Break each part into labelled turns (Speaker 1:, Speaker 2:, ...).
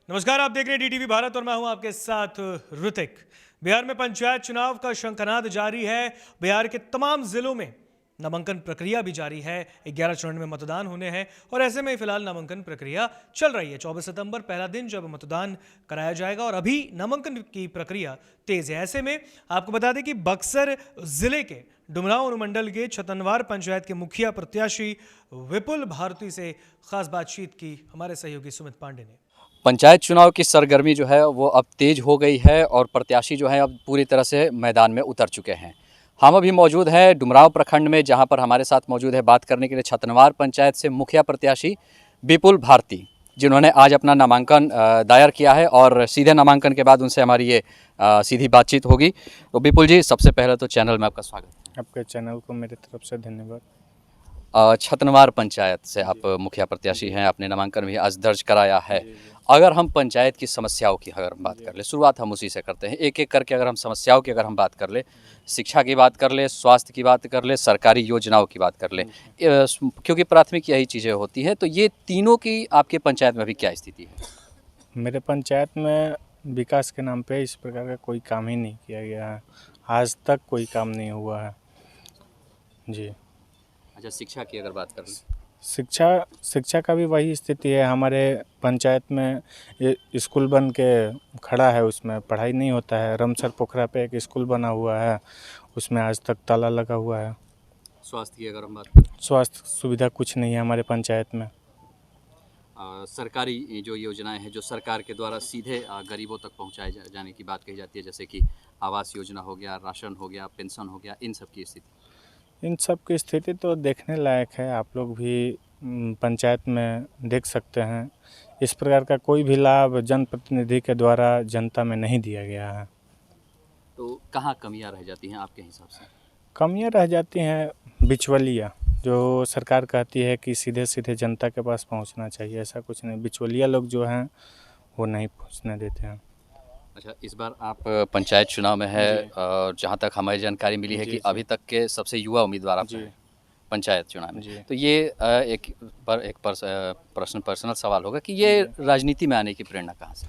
Speaker 1: नमस्कार, आप देख रहे हैं डीटीवी भारत और मैं हूं आपके साथ ऋतिक। बिहार में पंचायत चुनाव का शंखनाद जारी है। बिहार के तमाम जिलों में नामांकन प्रक्रिया भी जारी है। 11 चरण में मतदान होने हैं और ऐसे में फिलहाल नामांकन प्रक्रिया चल रही है। 24 सितंबर पहला दिन जब मतदान कराया जाएगा और अभी नामांकन की प्रक्रिया तेज है। ऐसे में आपको बता दें कि बक्सर जिले के डुमरांव अनुमंडल के छतनवार पंचायत के मुखिया प्रत्याशी विपुल भारती से खास बातचीत की हमारे सहयोगी सुमित पांडे ने।
Speaker 2: पंचायत चुनाव की सरगर्मी जो है वो अब तेज हो गई है और प्रत्याशी जो है अब पूरी तरह से मैदान में उतर चुके हैं। हम अभी मौजूद हैं डुमरांव प्रखंड में, जहां पर हमारे साथ मौजूद है बात करने के लिए छतनवार पंचायत से मुखिया प्रत्याशी विपुल भारती, जिन्होंने आज अपना नामांकन दायर किया है और सीधे नामांकन के बाद उनसे हमारी ये सीधी बातचीत होगी। तो विपुल जी, सबसे पहले तो चैनल में आपका स्वागत है।
Speaker 3: आपके चैनल को मेरी तरफ से धन्यवाद।
Speaker 2: छतनवार पंचायत से आप मुखिया प्रत्याशी हैं, आपने नामांकन भी आज दर्ज कराया है। अगर हम पंचायत की समस्याओं की अगर हम बात कर ले, शुरुआत हम उसी से करते हैं, एक एक करके अगर हम समस्याओं की अगर हम बात कर ले, शिक्षा की बात कर ले, स्वास्थ्य की बात कर ले, सरकारी योजनाओं की बात कर ले, क्योंकि प्राथमिक यही चीज़ें होती हैं, तो ये तीनों की आपके पंचायत में अभी क्या स्थिति है?
Speaker 3: मेरे पंचायत में विकास के नाम पे इस प्रकार का कोई काम ही नहीं किया गया है। आज तक कोई काम नहीं हुआ है जी।
Speaker 2: अच्छा, शिक्षा की अगर बात कर लें,
Speaker 3: शिक्षा का भी वही स्थिति है। हमारे पंचायत में स्कूल बन के खड़ा है, उसमें पढ़ाई नहीं होता है। रमसर पोखरा पे एक स्कूल बना हुआ है, उसमें आज तक ताला लगा हुआ है।
Speaker 2: स्वास्थ्य की अगर हम बात करें,
Speaker 3: स्वास्थ्य सुविधा कुछ नहीं है हमारे पंचायत में।
Speaker 2: सरकारी जो योजनाएं हैं जो सरकार के द्वारा सीधे गरीबों तक पहुंचाए जाने की बात कही जाती है, जैसे कि आवास योजना हो गया, राशन हो गया, पेंशन हो गया, इन सब की स्थिति?
Speaker 3: इन सब की स्थिति तो देखने लायक है। आप लोग भी पंचायत में देख सकते हैं। इस प्रकार का कोई भी लाभ जनप्रतिनिधि के द्वारा जनता में नहीं दिया गया है।
Speaker 2: तो कहाँ कमियां रह जाती हैं आपके हिसाब से?
Speaker 3: कमियां रह जाती हैं बिचौलिया, जो सरकार कहती है कि सीधे सीधे जनता के पास पहुंचना चाहिए, ऐसा कुछ नहीं। बिचौलिया लोग जो हैं वो नहीं पहुंचने देते हैं।
Speaker 2: अच्छा, इस बार आप पंचायत चुनाव में है और जहाँ तक हमारी जानकारी मिली है कि अभी तक के सबसे युवा उम्मीदवार आप हैं पंचायत चुनाव में। तो ये एक प्रश्न पर्सनल सवाल होगा कि ये राजनीति में आने की प्रेरणा कहाँ से?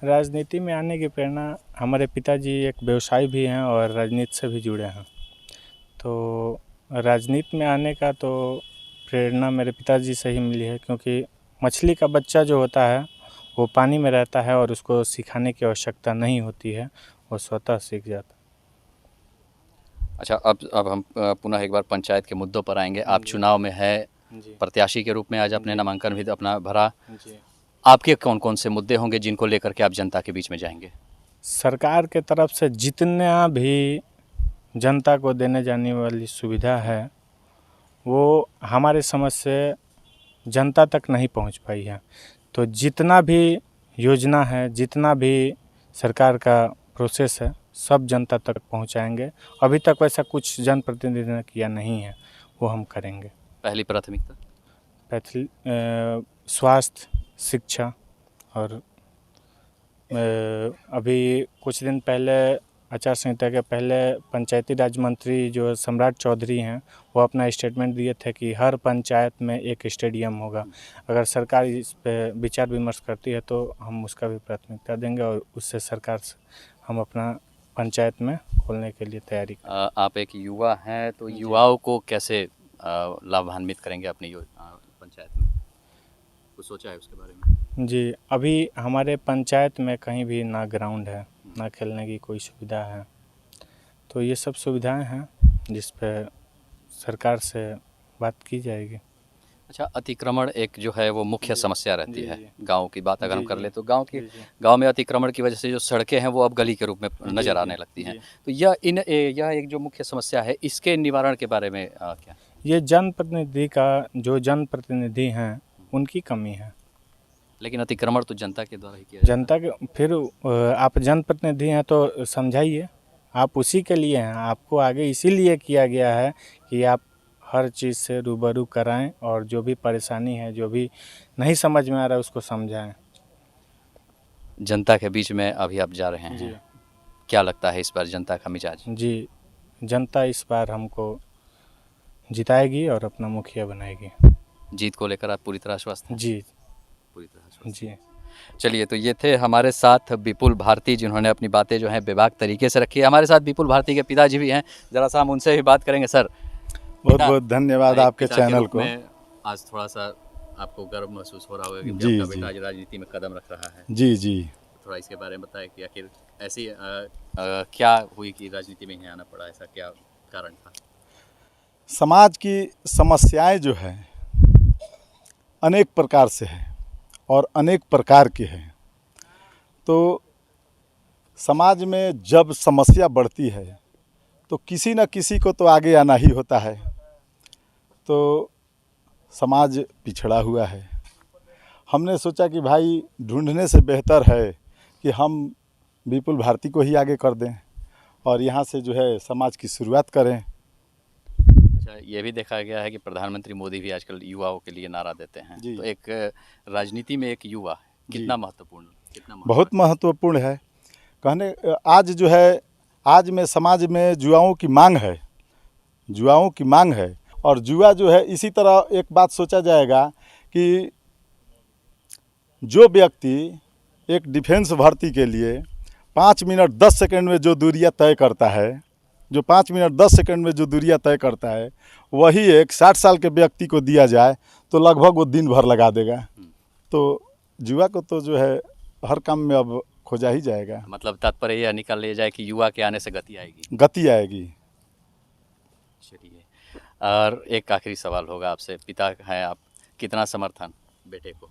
Speaker 3: राजनीति में आने की प्रेरणा, हमारे पिताजी एक व्यवसायी भी हैं और राजनीति से भी जुड़े हैं। तो राजनीति में आने का तो प्रेरणा मेरे पिताजी से ही मिली है, क्योंकि मछली का बच्चा जो होता है वो पानी में रहता है और उसको सिखाने की आवश्यकता नहीं होती है, वो स्वतः सीख जाता है।
Speaker 2: अच्छा, अब हम पुनः एक बार पंचायत के मुद्दों पर आएंगे। आप चुनाव में है प्रत्याशी के रूप में, आज अपने नामांकन भी अपना भरा। आपके कौन कौन से मुद्दे होंगे जिनको लेकर के आप जनता के बीच में जाएंगे?
Speaker 3: सरकार के तरफ से जितना भी जनता को देने जाने वाली सुविधा है वो हमारे समझ से जनता तक नहीं पहुंच पाई है। तो जितना भी योजना है, जितना भी सरकार का प्रोसेस है, सब जनता तक पहुंचाएंगे। अभी तक वैसा कुछ जनप्रतिनिधि ने किया नहीं है, वो हम करेंगे।
Speaker 2: पहली प्राथमिकता
Speaker 3: स्वास्थ्य, शिक्षा और अभी कुछ दिन पहले आचार संहिता के पहले पंचायती राज मंत्री जो सम्राट चौधरी हैं, वो अपना स्टेटमेंट दिए थे कि हर पंचायत में एक स्टेडियम होगा। अगर सरकार इस पे विचार विमर्श करती है तो हम उसका भी प्राथमिकता देंगे और उससे सरकार से हम अपना पंचायत में खोलने के लिए तैयारी करें।
Speaker 2: आप एक युवा हैं, तो युवाओं को कैसे लाभान्वित करेंगे अपनी पंचायत में? कुछ सोचा है उसके बारे में?
Speaker 3: जी, अभी हमारे पंचायत में कहीं भी ना ग्राउंड है, ना खेलने की कोई सुविधा है। तो ये सब सुविधाएं हैं जिस पे सरकार से बात की जाएगी।
Speaker 2: अच्छा, अतिक्रमण एक जो है वो मुख्य समस्या रहती है। गांव की बात अगर हम कर ले तो गांव में अतिक्रमण की वजह से जो सड़कें हैं वो अब गली के रूप में नज़र आने लगती हैं। तो यह एक जो मुख्य समस्या है, इसके निवारण के बारे में क्या?
Speaker 3: ये जो जनप्रतिनिधि हैं उनकी कमी है।
Speaker 2: लेकिन अतिक्रमण तो जनता के द्वारा ही किया
Speaker 3: जनता के, फिर आप जनप्रतिनिधि हैं तो समझाइए, आप उसी के लिए हैं। आपको आगे इसीलिए किया गया है कि आप हर चीज़ से रूबरू कराएं और जो भी परेशानी है, जो भी नहीं समझ में आ रहा है, उसको समझाएं।
Speaker 2: जनता के बीच में अभी आप जा रहे हैं, क्या लगता है इस बार जनता का मिजाज?
Speaker 3: जी, जनता इस बार हमको जिताएगी और अपना मुखिया बनाएगी।
Speaker 2: जीत को लेकर आप पूरी तरह आश्वस्त हैं?
Speaker 3: जी,
Speaker 2: पूरी तरह आश्वस्त।
Speaker 3: जी।
Speaker 2: चलिए, तो ये थे हमारे साथ विपुल भारती, जिन्होंने अपनी बातें जो हैं बेबाक तरीके से रखी है। हमारे साथ विपुल भारती के पिताजी भी हैं, ज़रा सा हम उनसे भी बात करेंगे। सर,
Speaker 3: बहुत बहुत धन्यवाद
Speaker 2: एक
Speaker 3: आपके
Speaker 2: पिता के
Speaker 3: चैनल
Speaker 2: रूप
Speaker 3: को।
Speaker 2: में आज थोड़ा सा आपको गर्व महसूस हो रहा होगा कि
Speaker 3: जी,
Speaker 2: आपका
Speaker 3: जी।
Speaker 2: बेटा आज राजनीति में कदम रख रहा है।
Speaker 3: जी जी।
Speaker 2: थोड़ा इसके बारे में बताएं कि आखिर ऐसी क्या हुई कि राजनीति में ही आना पड़ा, ऐसा क्या कारण था?
Speaker 3: समाज की समस्याएं जो है अनेक प्रकार से है और अनेक प्रकार की है। तो समाज में जब समस्या बढ़ती है तो किसी न किसी को तो आगे आना ही होता है। तो समाज पिछड़ा हुआ है। हमने सोचा कि भाई ढूंढने से बेहतर है कि हम विपुल भारती को ही आगे कर दें और यहाँ से जो है समाज की शुरुआत करें।
Speaker 2: अच्छा, ये भी देखा गया है कि प्रधानमंत्री मोदी भी आजकल युवाओं के लिए नारा देते हैं।
Speaker 3: जी।
Speaker 2: तो एक राजनीति में एक युवा कितना महत्वपूर्ण,
Speaker 3: बहुत महत्वपूर्ण है। कहने आज जो है, आज में समाज में जुआओं की मांग है, जुआओं की मांग है। और जुआ जो है, इसी तरह एक बात सोचा जाएगा कि जो व्यक्ति एक डिफेंस भर्ती के लिए 5 मिनट 10 सेकंड में जो दूरियां तय करता है, जो 5 मिनट 10 सेकंड में जो दूरियां तय करता है, वही एक 60 साल के व्यक्ति को दिया जाए तो लगभग वो दिन भर लगा देगा। तो जुआ को तो जो है हर काम में अब खोजा ही जाएगा।
Speaker 2: मतलब तात्पर्य यह निकाल लिया जाए कि युवा के आने से गति आएगी।
Speaker 3: गति आएगी।
Speaker 2: चलिए, और एक आखिरी सवाल होगा आपसे, पिता हैं आप, कितना समर्थन बेटे को,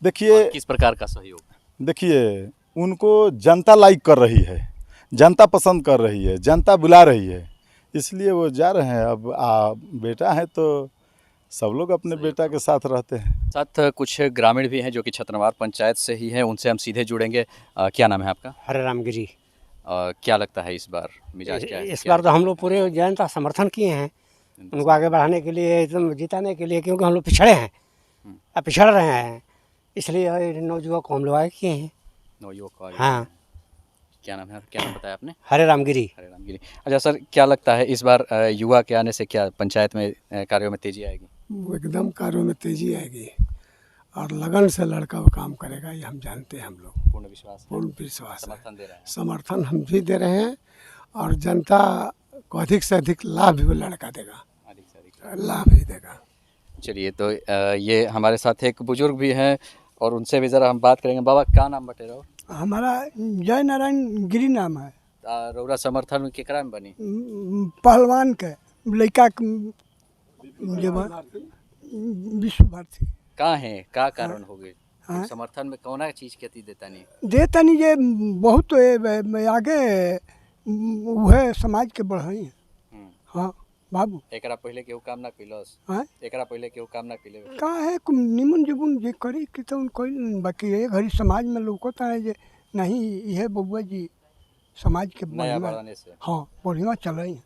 Speaker 3: देखिए
Speaker 2: और किस प्रकार का सहयोग?
Speaker 3: देखिए, उनको जनता लाइक कर रही है, जनता पसंद कर रही है, जनता बुला रही है, इसलिए वो जा रहे हैं। अब बेटा है तो सब लोग अपने बेटा के साथ रहते हैं।
Speaker 2: साथ कुछ ग्रामीण भी हैं जो कि छतनवार पंचायत से ही हैं, उनसे हम सीधे जुड़ेंगे। क्या नाम है आपका?
Speaker 4: हरे राम गिरी।
Speaker 2: क्या लगता है इस बार मिजाज क्या है?
Speaker 4: इस बार तो हम लोग पूरे जनता समर्थन किए हैं उनको आगे बढ़ाने के लिए, एकदम जिताने के लिए, क्योंकि हम लोग पिछड़े हैं या पिछड़ रहे हैं, इसलिए नौजुवक को हम लोग आगे किए हैं।
Speaker 2: नौयुवक को आगे।
Speaker 4: हाँ।
Speaker 2: क्या नाम है, क्या नाम बताया आपने?
Speaker 4: हरे राम गिरी।
Speaker 2: हरे राम गिरी। अच्छा सर, क्या लगता है इस बार युवा के आने से क्या पंचायत में कार्यों में तेजी आएगी?
Speaker 5: एकदम कार्यों में तेजी आएगी और लगन से लड़का वो काम करेगा, ये हम जानते हैं। हम लोग
Speaker 2: पूर्ण विश्वास है?
Speaker 5: पूर्ण विश्वास है।
Speaker 2: समर्थन दे रहे हैं?
Speaker 5: समर्थन हम भी दे रहे हैं और जनता को अधिक से अधिक लाभ भी वो लड़का देगा,
Speaker 2: अधिक से अधिक।
Speaker 5: लाभ ही देगा।
Speaker 2: चलिए, तो ये हमारे साथ एक बुजुर्ग भी हैं और उनसे भी ज़रा हम बात करेंगे। बाबा, क्या नाम बटे रहो?
Speaker 6: हमारा जय नारायण गिरी नाम है।
Speaker 2: रौरा समर्थन केकरा में बनी?
Speaker 6: पहलवान के लड़का विश्व भारती
Speaker 2: कहाँ है, का कारण हो गए
Speaker 6: हाँ?
Speaker 2: समर्थन में कौन चीज के देता नहीं?
Speaker 6: दे तनी ये बहुत आगे वह समाज के बढ़ाई है। हाँ बाबू,
Speaker 2: एकरा पहले केहू काम ना कैलस?
Speaker 6: हाँ
Speaker 2: एकरा पहले केहू काम ना कैले?
Speaker 6: का है निमन जुबुन जे करी कि तो कोई बाकी ये घड़ी समाज में लोकता है जे नहीं, यह बबुआ जी समाज के
Speaker 2: नया
Speaker 6: बढ़िया,
Speaker 2: बढ़ाने से।
Speaker 6: हाँ बढ़िया चल रही है।